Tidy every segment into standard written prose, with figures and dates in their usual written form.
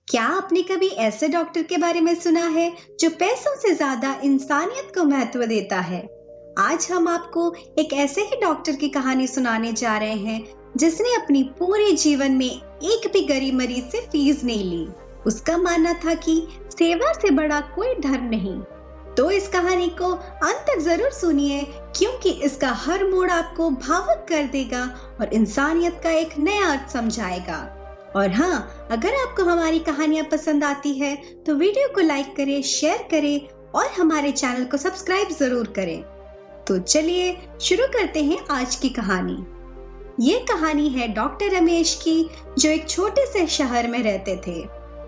क्या आपने कभी ऐसे डॉक्टर के बारे में सुना है जो पैसों से ज्यादा इंसानियत को महत्व देता है? आज हम आपको एक ऐसे ही डॉक्टर की कहानी सुनाने जा रहे हैं जिसने अपनी पूरे जीवन में एक भी गरीब मरीज से फीस नहीं ली। उसका मानना था कि सेवा से बड़ा कोई धर्म नहीं। तो इस कहानी को अंत तक जरूर सुनिए, क्योंकि इसका हर मोड़ आपको भावुक कर देगा और इंसानियत का एक नया अर्थ समझाएगा। और हाँ, अगर आपको हमारी कहानियाँ पसंद आती है तो वीडियो को लाइक करें, शेयर करें और हमारे चैनल को सब्सक्राइब जरूर करें। तो चलिए शुरू करते हैं आज की कहानी। ये कहानी है डॉक्टर रमेश की, जो एक छोटे से शहर में रहते थे।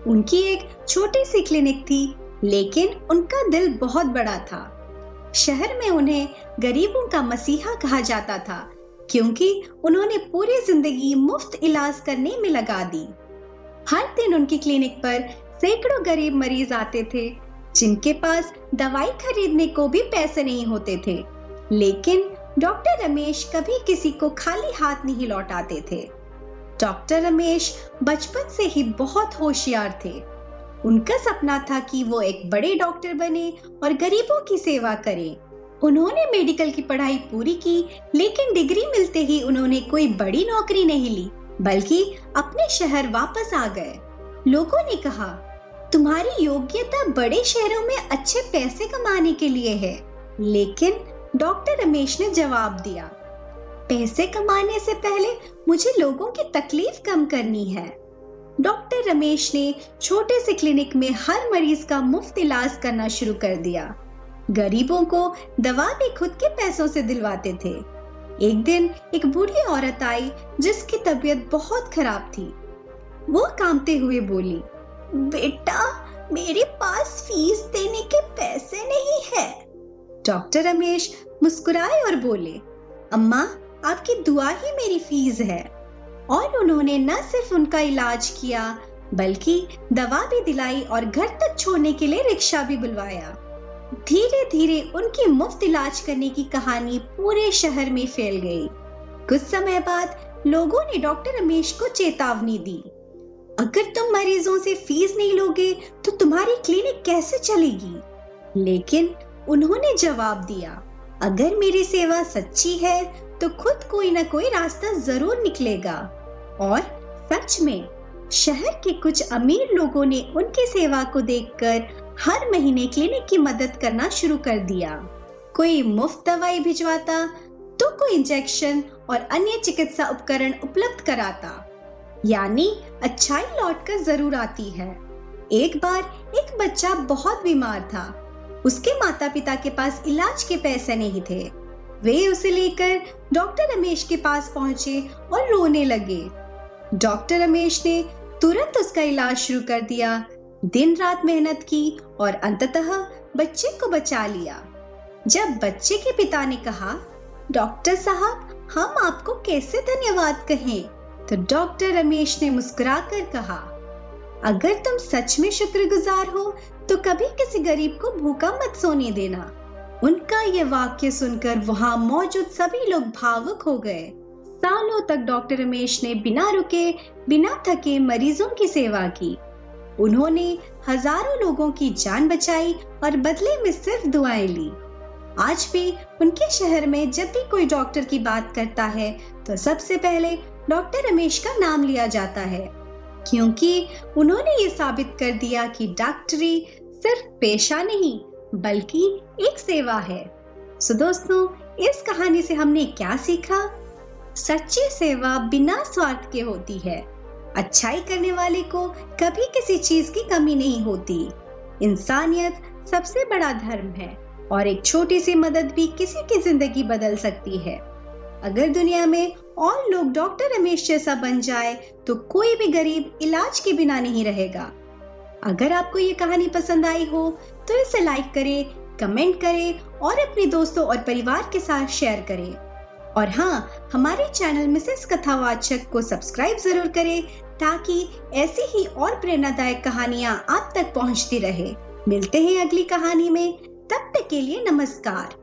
उनकी एक छोटी सी क्लिनिक थी, लेकिन उनका दिल बहुत बड़ा था। शहर में उन्हें गरीबों का मसीहा कहा जाता था, क्योंकि उन्होंने पूरी जिंदगी मुफ्त इलाज करने में लगा दी। हर दिन उनकी क्लिनिक पर सैकड़ों गरीब मरीज आते थे, जिनके पास दवाई खरीदने को भी पैसे नहीं होते थे। लेकिन डॉक्टर रमेश कभी किसी को खाली हाथ नहीं लौटाते थे। डॉक्टर रमेश बचपन से ही बहुत होशियार थे। उनका सपना था कि वो एक बड़े डॉक्टर बने और गरीबों की सेवा करें। उन्होंने मेडिकल की पढ़ाई पूरी की, लेकिन डिग्री मिलते ही उन्होंने कोई बड़ी नौकरी नहीं ली, बल्कि अपने शहर वापस आ गए। लोगों ने कहा, तुम्हारी योग्यता बड़े शहरों में अच्छे पैसे कमाने के लिए है। लेकिन डॉक्टर रमेश ने जवाब दिया, पैसे कमाने से पहले मुझे लोगों की तकलीफ कम करनी है। डॉक्टर रमेश ने छोटे से क्लिनिक में हर मरीज का मुफ्त इलाज करना शुरू कर दिया। गरीबों को दवा भी खुद के पैसों से दिलवाते थे। एक दिन एक बूढ़ी औरत आई, जिसकी तबीयत बहुत खराब थी। वो कांपते हुए बोली, बेटा, मेरे पास फीस देने के पैसे नहीं है। डॉक्टर रमेश मुस्कुराए और बोले, अम्मा, आपकी दुआ ही मेरी फीस है। और उन्होंने न सिर्फ उनका इलाज किया, बल्कि दवा भी दिलाई और घर तक छोड़ने के लिए रिक्शा भी बुलवाया। धीरे धीरे उनकी मुफ्त इलाज करने की कहानी पूरे शहर में फैल गई। कुछ समय बाद लोगों ने डॉक्टर रमेश को चेतावनी दी, अगर तुम मरीजों से फीस नहीं लोगे तो तुम्हारी क्लिनिक कैसे चलेगी? लेकिन उन्होंने जवाब दिया, अगर मेरी सेवा सच्ची है तो खुद कोई न कोई रास्ता जरूर निकलेगा। और सच में शहर के कुछ अमीर लोगों ने उनकी सेवा को देखकर हर महीने क्लिनिक की मदद करना शुरू कर दिया। कोई मुफ्त दवाई भिजवाता तो कोई इंजेक्शन और अन्य चिकित्सा उपकरण उपलब्ध कराता। यानी अच्छाई लौटकर जरूर आती है। एक बार एक बच्चा बहुत बीमार था। उसके माता पिता के पास इलाज के पैसे नहीं थे। वे उसे लेकर डॉक्टर रमेश के पास पहुंचे और रोने लगे। डॉक्टर रमेश ने तुरंत उसका इलाज शुरू कर दिया, दिन रात मेहनत की और अंततः बच्चे को बचा लिया। जब बच्चे के पिता ने कहा, डॉक्टर साहब, हम आपको कैसे धन्यवाद कहें? तो डॉक्टर रमेश ने मुस्कुराकर कहा, अगर तुम सच में शुक्रगुजार हो तो कभी किसी गरीब को भूखा मत सोने देना। उनका ये वाक्य सुनकर वहां मौजूद सभी लोग भावुक हो गए। सालों तक डॉक्टर रमेश ने बिना रुके, बिना थके मरीजों की सेवा की। उन्होंने हजारों लोगों की जान बचाई और बदले में सिर्फ दुआएं ली। आज भी उनके शहर में जब भी कोई डॉक्टर की बात करता है तो सबसे पहले डॉक्टर रमेश का नाम लिया जाता है, क्योंकि उन्होंने ये साबित कर दिया कि डॉक्टरी सिर्फ पेशा नहीं बल्कि एक सेवा है। सो दोस्तों, इस कहानी से हमने क्या सीखा? सच्ची सेवा बिना स्वार्थ के होती है। अच्छाई करने वाले को कभी किसी चीज की कमी नहीं होती। इंसानियत सबसे बड़ा धर्म है और एक छोटी सी मदद भी किसी की जिंदगी बदल सकती है। अगर दुनिया में और लोग डॉक्टर रमेश जैसा बन जाए तो कोई भी गरीब इलाज के बिना नहीं रहेगा। अगर आपको ये कहानी पसंद आई हो तो इसे लाइक करें, कमेंट करें और अपने दोस्तों और परिवार के साथ शेयर करें। और हाँ, हमारे चैनल मिसेस कथावाचक को सब्सक्राइब जरूर करें, ताकि ऐसी ही और प्रेरणादायक कहानियाँ आप तक पहुँचती रहे। मिलते हैं अगली कहानी में, तब तक के लिए नमस्कार।